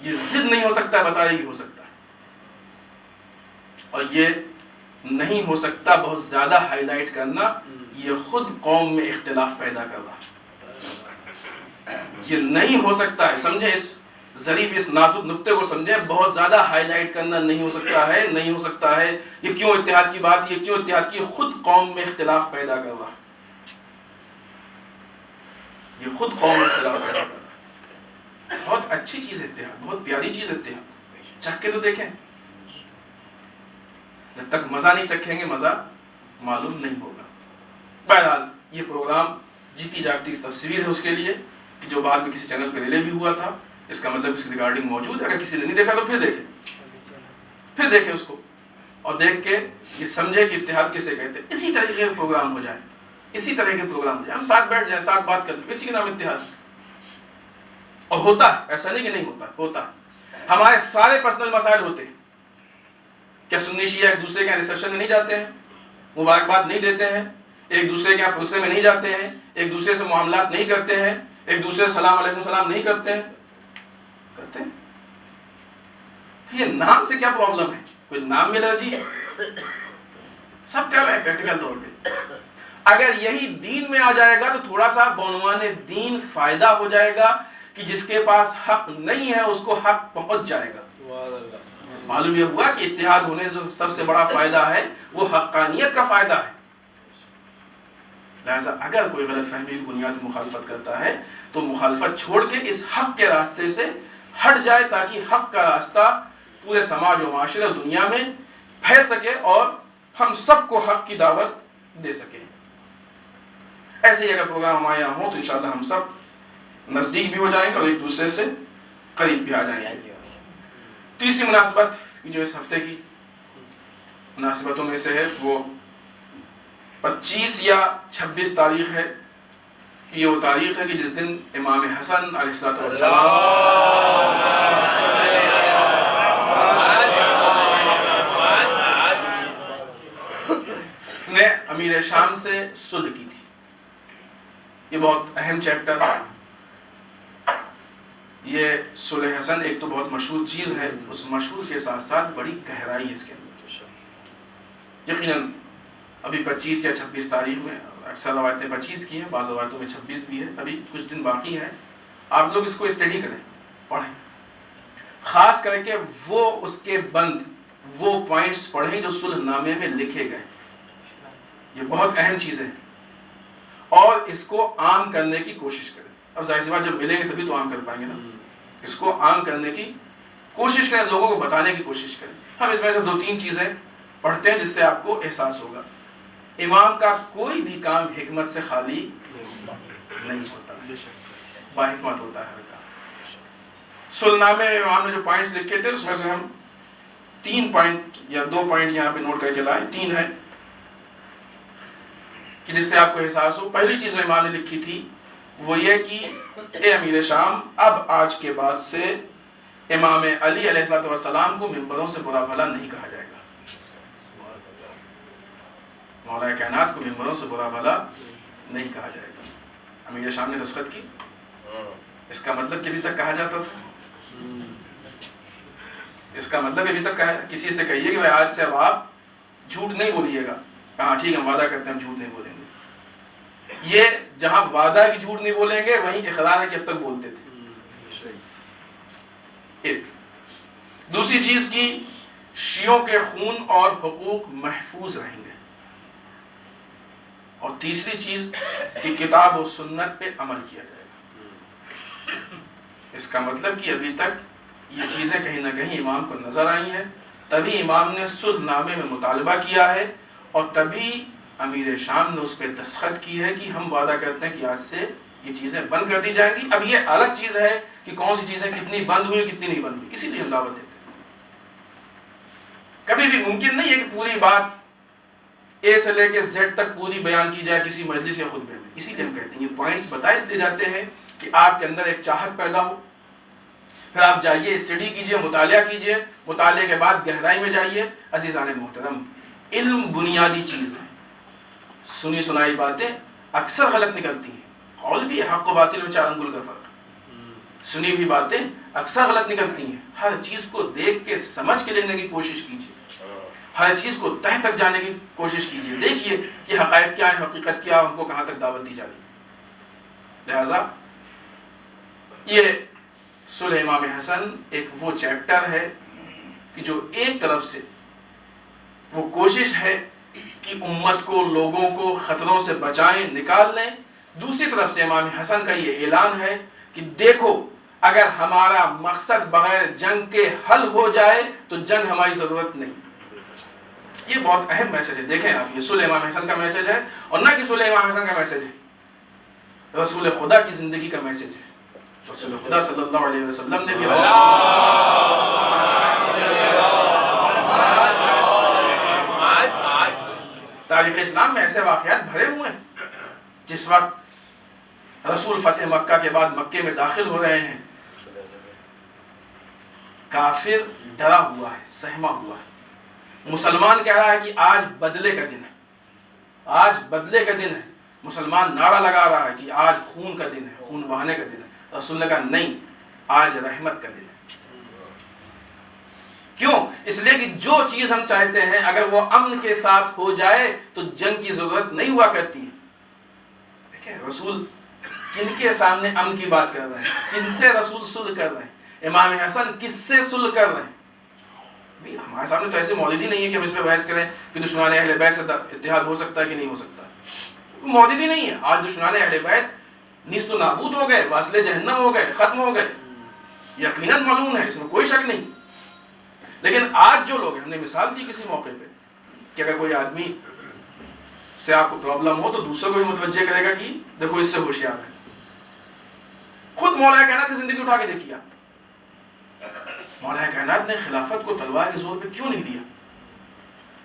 B: یہ ضد نہیں ہو سکتا ہے, بتا رہی ہے کہ ہو سکتا ہے. اور یہ نہیں ہو سکتا بہت زیادہ ہائی لائٹ کرنا, یہ خود قوم میں اختلاف پیدا کر رہا. یہ نہیں ہو سکتا ہے, سمجھیں اس ظریف, اس نازک نقطے کو سمجھیں. بہت زیادہ ہائی لائٹ کرنا نہیں ہو سکتا ہے, نہیں ہو سکتا ہے, یہ کیوں اتحاد کی بات, یہ کیوں اتحاد کی, خود قوم میں اختلاف پیدا کر رہا. یہ خود قوم میں اختلاف پیدا کر رہا. بہت اچھی چیز ہے اتحاد, بہت پیاری چیز ہے اتحاد. چکھ کے تو دیکھیں. جب تک مزہ نہیں چکھیں گے مزہ معلوم نہیں ہوگا. بہرحال یہ پروگرام جیتی جاگتی تصویر ہے اس کے لیے, کہ جو بعد میں کسی چینل پہ ریلے بھی ہوا تھا. اس کا مطلب اس کی ریکارڈنگ موجود ہے, اگر کسی نے نہیں دیکھا تو پھر دیکھیں اس کو, اور دیکھ کے یہ سمجھے کہ اتحاد کسے کہتے ہیں. اسی طریقے کے پروگرام ہو جائے, اسی طرح کے پروگرام ہو جائے, ہم ساتھ بیٹھ جائیں, ساتھ بات کر لیں, اسی کے نام اتحاد. اور ہوتا ہے, ایسا نہیں کہ نہیں ہوتا, ہوتا ہے. ہمارے سارے پرسنل مسائل ہوتے ہیں. کیا سنی شیعہ ایک دوسرے کے یہاں ریسیپشن میں نہیں جاتے ہیں, مبارکباد نہیں دیتے ہیں, ایک دوسرے کے یہاں پرسے میں نہیں جاتے ہیں, ایک دوسرے سے معاملات نہیں کرتے ہیں, ایک دوسرے سے سلام علیکم سلام نہیں کرتے ہیں؟ کرتے ہیں. یہ نام سے کیا پرابلم ہے؟ کوئی نام میں الرجی ہے؟ سب کر رہے ہیں پریکٹیکل طور پہ. اگر یہی دین میں آ جائے گا تو تھوڑا سا بعنوان دین فائدہ ہو جائے گا, کہ جس کے پاس حق نہیں ہے اس کو حق پہنچ جائے گا. معلوم یہ ہوا کہ اتحاد ہونے سے سب سے بڑا فائدہ ہے وہ حقانیت کا فائدہ ہے. لہذا اگر کوئی غلط فہمی کی بنیاد پر مخالفت کرتا ہے تو مخالفت چھوڑ کے اس حق کے راستے سے ہٹ جائے, تاکہ حق کا راستہ پورے سماج و معاشرے اور دنیا میں پھیل سکے اور ہم سب کو حق کی دعوت دے سکیں. ایسے ہی اگر پروگرام ہمارے یہاں ہو تو انشاءاللہ ہم سب نزدیک بھی ہو جائیں گے اور ایک دوسرے سے قریب بھی آ جائیں گے. تیسری مناسبت جو اس ہفتے کی مناسبتوں میں سے ہے وہ 25 یا 26 تاریخ ہے, کہ یہ وہ تاریخ ہے کہ جس دن امام حسن علیہ السلام نے امیر شام سے صلح کی تھی. یہ بہت اہم چیپٹر ہے. یہ صلح حسن ایک تو بہت مشہور چیز ہے, اس مشہور کے ساتھ ساتھ بڑی گہرائی ہے اس کے اندر. یقیناً ابھی 25 یا 26 تاریخ میں, اکثر روایتیں 25 کی ہیں, بعض روایتوں میں 26 بھی ہے, ابھی کچھ دن باقی ہیں. آپ لوگ اس کو اسٹڈی کریں, پڑھیں, خاص کر کے وہ اس کے بند, وہ پوائنٹس پڑھیں جو صلح نامے میں لکھے گئے. یہ بہت اہم چیزیں ہیں, اور اس کو عام کرنے کی کوشش کریں. اب ظاہر سی بات جب ملیں گے تبھی تو عام کر پائیں گے نا. اس کو عام کرنے کی کوشش کریں, لوگوں کو بتانے کی کوشش کریں. ہم اس میں سے 2-3 چیزیں پڑھتے ہیں جس سے آپ کو احساس ہوگا. امام کا کوئی بھی کام حکمت سے خالی نہیں ہوتا, با حکمت ہوتا ہے ہر کام. صلح نامے میں امام نے جو پوائنٹس لکھے تھے اس میں سے ہم 3 پوائنٹ یا 2 پوائنٹ یہاں پہ نوٹ کر کے لائیں. 3 ہیں کہ جس سے آپ کو احساس ہو. پہلی چیز جو امام نے لکھی تھی وہ یہ کہ اے امیر شام, اب آج کے بعد سے امام علی علیہ السلام کو ممبروں سے برا بھلا نہیں کہا جائے گا. مولا کائنات کو ممبروں سے برا بھلا نہیں کہا جائے گا. امیر شام نے دستخط کی, اس کا مطلب کہ ابھی تک کہا جاتا تھا, اس کا مطلب ابھی تک کسی سے کہیے کہ بھائی آج سے اب آپ جھوٹ نہیں بولیے گا, ہاں ٹھیک ہے ہم وعدہ کرتے ہیں ہم جھوٹ نہیں بولیں گے. یہ جہاں وعدہ کی جھوٹ نہیں بولیں گے وہیں اقرار ہے کہ اب تک بولتے تھے. ایک دوسری چیز کی, شیعوں کے خون اور حقوق محفوظ رہیں گے. اور تیسری چیز کہ کتاب و سنت پہ عمل کیا جائے گا. اس کا مطلب کہ ابھی تک یہ چیزیں کہیں نہ کہیں امام کو نظر آئی ہیں, تبھی امام نے صلح نامے میں مطالبہ کیا ہے, اور تبھی امیر شام نے اس پہ دستخط کی ہے کہ ہم وعدہ کرتے ہیں کہ آج سے یہ چیزیں بند کر دی جائیں گی. اب یہ الگ چیز ہے کہ کون سی چیزیں کتنی بند ہوئی کتنی نہیں بند ہوئی, اسی لیے ہم دعوت دیتے ہیں. کبھی بھی ممکن نہیں ہے کہ پوری بات اے سے لے کے زیڈ تک پوری بیان کی جائے کسی مجلس یا خطبے میں. اسی لیے ہم کہتے ہیں یہ پوائنٹس بتائے اس لیے جاتے ہیں کہ آپ کے اندر ایک چاہت پیدا ہو, پھر آپ جائیے اسٹڈی کیجئے, مطالعہ کیجئے, مطالعے کے بعد گہرائی میں جائیے. عزیزان محترم, علم بنیادی چیز ہے. سنی سنائی باتیں اکثر غلط نکلتی ہیں, قول بھی حق و باطل میں 4 انگل کا فرق. سنی ہوئی باتیں اکثر غلط نکلتی ہیں. ہر چیز کو دیکھ کے سمجھ کے لینے کی کوشش کیجیے, ہر چیز کو تہ تک جانے کی کوشش کیجیے. دیکھیے کہ حقائق کیا ہے, حقیقت کیا, ہم کو کہاں تک دعوت دی جا رہی ہے. لہذا یہ صلح امام حسن ایک وہ چیپٹر ہے کہ جو ایک طرف سے وہ کوشش ہے کہ امت کو, لوگوں کو خطروں سے بچائیں, نکال لیں. دوسری طرف سے امام حسن کا یہ اعلان ہے کہ دیکھو اگر ہمارا مقصد بغیر جنگ کے حل ہو جائے تو جنگ ہماری ضرورت نہیں. یہ بہت اہم میسج ہے. دیکھیں آپ, یہ صلح امام حسن کا میسج ہے, اور نہ کہ صلح امام حسن کا میسج ہے, رسول خدا کی زندگی کا میسج ہے. رسول خدا صلی اللہ علیہ وسلم نے بھی تاریخ اسلام میں ایسے واقعات بھرے ہوئے ہیں. جس وقت رسول فتح مکہ کے بعد مکے میں داخل ہو رہے ہیں, کافر ڈرا ہوا ہے, سہما ہوا ہے. مسلمان کہہ رہا ہے کہ آج بدلے کا دن ہے, آج بدلے کا دن ہے. مسلمان نعرہ لگا رہا ہے کہ آج خون کا دن ہے, خون بہانے کا دن ہے. رسول نے کہا نہیں, آج رحمت کا دن ہے. کیوں؟ اس لیے کہ جو چیز ہم چاہتے ہیں اگر وہ امن کے ساتھ ہو جائے تو جنگ کی ضرورت نہیں ہوا کرتی ہے. دیکھیں رسول کن کے سامنے امن کی بات کر رہے ہیں, کن سے رسول صلح کر رہے ہیں. امام حسن کس سے صلح کر رہے ہیں؟ ہمارے سامنے تو ایسے مولد ہی نہیں ہے کہ ہم اس پہ بحث کریں کہ دشمنان اہل بیت سے اتحاد ہو سکتا ہے کہ نہیں ہو سکتا. مولد ہی نہیں ہے. آج دشمنان اہل بیت نیست و نابود ہو گئے, واصل جہنم ہو گئے, ختم ہو گئے, یقیناً معلوم ہے, اس میں کوئی شک نہیں. لیکن آج جو لوگ ہیں, ہم نے مثال دی کسی موقع پہ کہ اگر کوئی آدمی سے آپ کو پرابلم ہو تو دوسروں کو بھی متوجہ کرے گا کہ دیکھو اس سے ہوشیار ہے. خود مولا کائنات کی زندگی اٹھا کے دیکھیے. مولا کائنات نے خلافت کو تلوار کے زور پہ کیوں نہیں لیا؟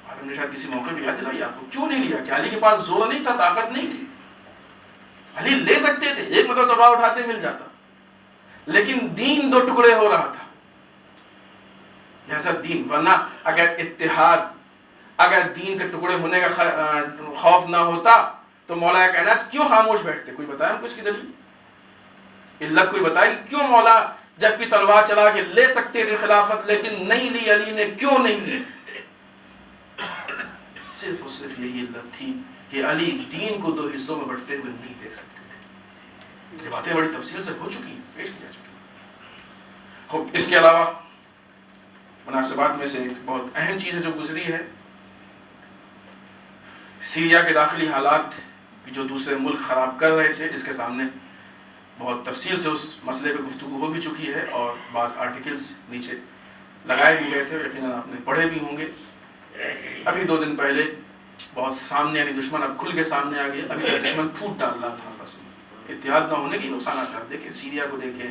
B: اور ہم نے شاید کسی موقع پہ یاد دلائی آپ کو, کیوں نہیں لیا؟ کہ علی کے پاس زور نہیں تھا, طاقت نہیں تھی. علی لے سکتے تھے, ایک مطلب تلوار اٹھاتے مل جاتا, لیکن دین 2 ٹکڑے ہو رہا تھا. لہذا دین, ورنہ اگر اتحاد, اگر دین کے ٹکڑے ہونے کا خوف نہ ہوتا تو مولا کائنات کیوں خاموش بیٹھتے؟ کوئی بتایا ہم کو اس کی دلیل؟ علت کوئی بتائی کیوں مولا جبکہ تلوار چلا کے لے سکتے تھے خلافت لیکن نہیں لی, علی نے کیوں نہیں لی؟ صرف اور صرف یہی علت تھی کہ علی دین کو 2 حصوں میں بٹتے ہوئے نہیں دیکھ سکتے تھے. یہ باتیں بڑی تفصیل سے ہو چکی ہیں, پیش کی جا چکی ہیں. خوب, اس کے علاوہ مناسبات میں سے ایک بہت اہم چیز ہے جو گزری ہے, سیریا کے داخلی حالات جو دوسرے ملک خراب کر رہے تھے, جس کے سامنے بہت تفصیل سے اس مسئلے پہ گفتگو ہو بھی چکی ہے, اور بعض آرٹیکلز نیچے لگائے بھی گئے تھے, یقیناً آپ نے پڑھے بھی ہوں گے. ابھی 2 دن پہلے بہت سامنے, یعنی دشمن اب کھل کے سامنے آ گیا. ابھی تک دشمن پھوٹ ڈال رہا تھا آپس میں. اتحاد نہ ہونے کی نقصانات ہیں. دیکھیں سیریا کو دیکھیں,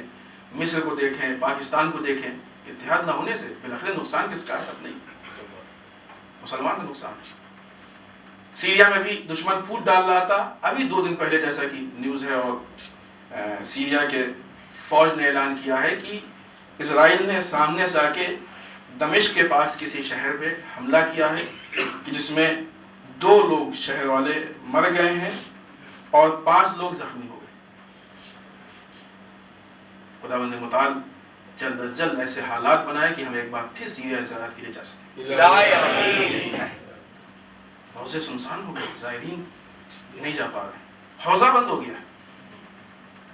B: مصر کو دیکھیں, پاکستان کو دیکھیں. اتحاد نہ ہونے سے بالآخر نقصان کس کا ہے؟ اب نہیں, مسلمان کا نقصان ہے. سیریا میں بھی دشمن پھوٹ ڈال رہا تھا. ابھی 2 دن پہلے جیسا کہ نیوز ہے, اور سیریا کے فوج نے اعلان کیا ہے کہ اسرائیل نے سامنے سے آ کے دمشق کے پاس کسی شہر پہ حملہ کیا ہے کہ جس میں 2 لوگ شہر والے مر گئے ہیں, اور 5 لوگ زخمی ہو گئے. خداوند متعال جلد از جلد ایسے حالات بنائے کہ ہم ایک بار پھر سیریا زیارت کے لیے جا سکیں. حوضے سنسان ہو گئے, زائرین نہیں جا پا رہے, حوضہ بند ہو گیا,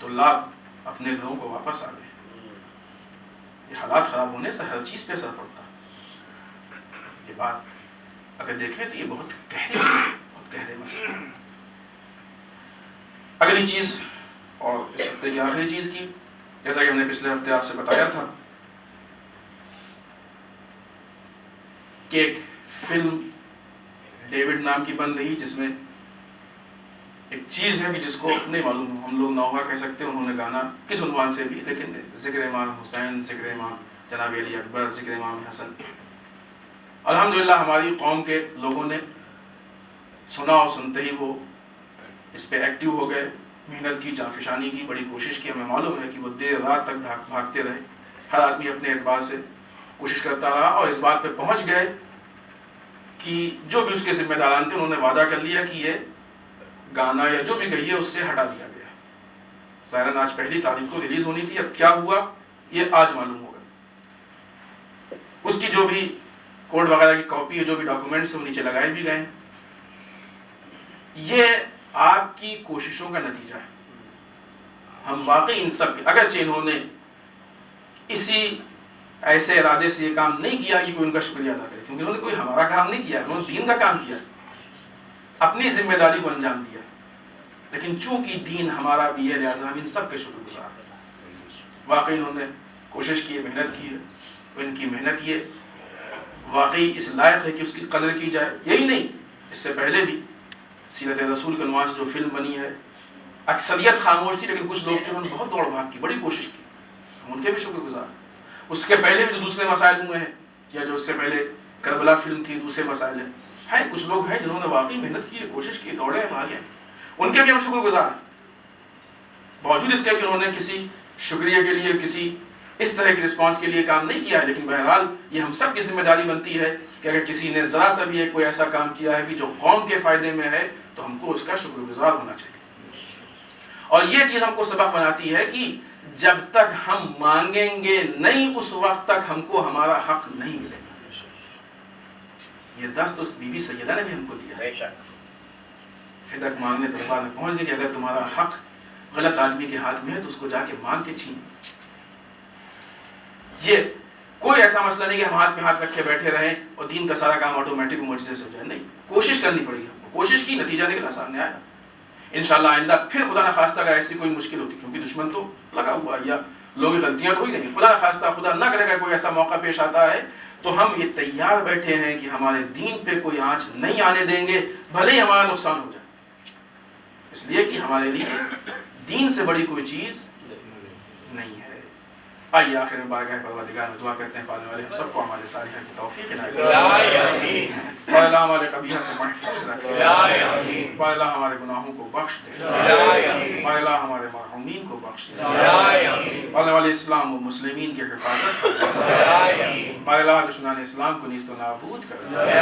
B: طلاب اپنے گھروں کو واپس آ گئے. یہ حالات خراب ہونے سے ہر چیز پہ اثر پڑتا. یہ بات اگر دیکھیں تو یہ بہت گہری چیز ہے, بہت گہرے مسئلے. اگلی چیز اور اس ہفتے کی آخری چیز کی, جیسا کہ ہم نے پچھلے ہفتے آپ سے بتایا تھا کہ ایک فلم ڈیوڈ نام کی بن رہی, جس میں ایک چیز ہے کہ جس کو نہیں معلوم, ہم لوگ نوحہ کہہ سکتے ہیں, انہوں نے گانا کس عنوان سے بھی, لیکن ذکر امام حسین, ذکر امام جناب علی اکبر, ذکر امام حسن. الحمدللہ ہماری قوم کے لوگوں نے سنا اور سنتے ہی وہ اس پہ ایکٹیو ہو گئے, محنت کی, جانفشانی کی, بڑی کوشش کی. ہمیں معلوم ہے کہ وہ دیر رات تک بھاگتے رہے, ہر آدمی اپنے اعتبار سے کوشش کرتا رہا, اور اس بات پہ پہنچ گئے کہ جو بھی اس کے ذمہ داران تھے انہوں نے وعدہ کر لیا کہ یہ گانا یا جو بھی کہیے اس سے ہٹا دیا گیا. ظاہراً آج پہلی تاریخ کو ریلیز ہونی تھی, اب کیا ہوا یہ آج معلوم ہوگا. اس کی جو بھی کوڈ وغیرہ کی کاپی ہے, جو بھی ڈاکومنٹس ہیں, وہ نیچے لگائے بھی گئے. یہ آپ کی کوششوں کا نتیجہ ہے. ہم واقعی ان سب کے, اگرچہ انہوں نے اسی ایسے ارادے سے یہ کام نہیں کیا کہ کوئی ان کا شکریہ ادا کرے, کیونکہ انہوں نے کوئی ہمارا کام نہیں کیا, انہوں نے دین کا کام کیا, اپنی ذمہ داری کو انجام دیا. لیکن چونکہ دین ہمارا بھی ہے, لہٰذا ہم ان سب کے شکر گزار ہیں. واقعی انہوں نے کوشش کی ہے, محنت کی ہے. ان کی محنت یہ واقعی اس لائق ہے کہ اس کی قدر کی جائے. یہی نہیں, اس سے پہلے بھی سیرت رسول کے عنوان سے جو فلم بنی ہے, اکثریت خاموش تھی, لیکن کچھ لوگ تھے انہوں نے بہت دوڑ بھاگ کی, بڑی کوشش کی, ہم ان کے بھی شکر گزار ہیں. اس کے پہلے بھی جو دوسرے مسائل ہوئے ہیں, یا جو اس سے پہلے کربلا فلم تھی, دوسرے مسائل ہیں, کچھ لوگ ہیں جنہوں نے واقعی محنت کی ہے, کوشش کی, دوڑے ہیں, بھاگے, ان کے بھی ہم شکر گزار ہیں. باوجود اس کے کہ انہوں نے کسی شکریہ کے لیے, کسی اس طرح کی رسپانس کے لیے کام نہیں کیا ہے, لیکن بہرحال یہ ہم سب کی ذمہ داری بنتی ہے کہ اگر کسی نے ذرا سا بھی کوئی ایسا کام کیا ہے کہ جو قوم کے فائدے میں ہے, تو ہم کو اس کا شکر گزار ہونا چاہیے. اور یہ چیز ہم کو سبق بناتی ہے کہ جب تک ہم مانگیں گے نہیں, اس وقت تک ہم کو ہمارا حق نہیں ملے گا. یہ دست اس بی بی سیدہ نے بھی ہم کو دیا. پھر تک مانگنے دربار میں پہنچ گئے کہ اگر تمہارا حق غلط آدمی کے ہاتھ میں ہے تو اس کو جا کے مانگ کے چھین. یہ کوئی ایسا مسئلہ نہیں کہ ہم ہاتھ میں ہاتھ رکھے بیٹھے رہیں اور دین کا سارا کام آٹومیٹک معجزے سے ہو جائے. نہیں, کوشش کرنی پڑے گی ہم کو. کوشش کی, نتیجہ نکلا, سامنے آیا. انشاءاللہ آئندہ پھر خدا نخواستہ اگر ایسی کوئی مشکل ہوتی, کیونکہ دشمن تو لگا ہوا ہے, یا لوگوں کی غلطیاں تو ہوئی نہیں, خدا نخواستہ, خدا نہ کرے گا کوئی ایسا موقع پیش آتا ہے, تو ہم یہ تیار بیٹھے ہیں کہ ہمارے دین پہ کوئی آنچ نہیں آنے دیں گے, بھلے ہی ہمارا نقصان ہو جائے. اس لیے کہ ہمارے لیے دین سے بڑی کوئی چیز نہیں ہے. آئیے آخر میں بارگاہ پروردگار میں دعا کرتے ہیں, پالنے والے ہم سب کو ہمارے صالحین کی توفیق عنایت فرمائے. اور اللہ ہمارے قبیحہ سے محفوظ رکھے, اور اللہ ہمارے گناہوں کو بخش دے, اور اللہ ہمارے مرحومین کو بخش دے, اور اللہ اسلام و مسلمین کی حفاظت فرمائے. اور اللہ دشمنان اسلام کو نیست و نابود کر دے,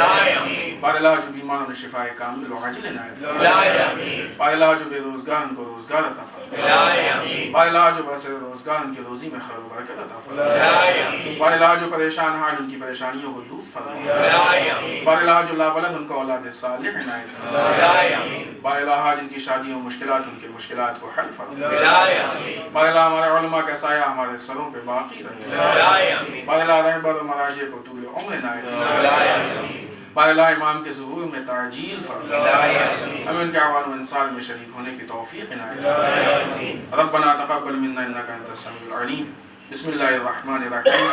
B: اور اللہ جو بیماروں نے شفائے کامل و عاجل عنایت فرمائے. اور اللہ جو بے روزگار ان کو روزگار عطا فرمائے. اور اللہ جو بس روزگار ان کی روزی میں خیر و برکت عطا فرمائے. اور اللہ جو پریشان حال ان کی پریشانیوں کو دور فرمائے. اور اللہ جو لا ولد ان کو اولاد صالح عنایت فرمائے. اور اللہ جن کی شادیوں مشکلات ان کے مشکلات کو حل فرمائے. اور اللہ ہمارے علماء کا سایہ ہمارے سروں پہ باقی رکھے. اور اللہ رہبر و مراجع کو طول عمر عنایت فرمائے. اور اللہ امام کے ظہور میں تعجیل فرمائے. ہمیں ان کے اعوان و انصار میں شریک ہونے کی توفیق عنایت فرمائے. ربنا تقبل منا انك انت السميع العليم. بسم الله الرحمن الرحيم.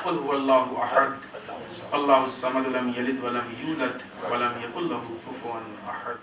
B: قل هو الله احد الله الصمد لم يلد ولم يولد ولم يكن له كفوا احد.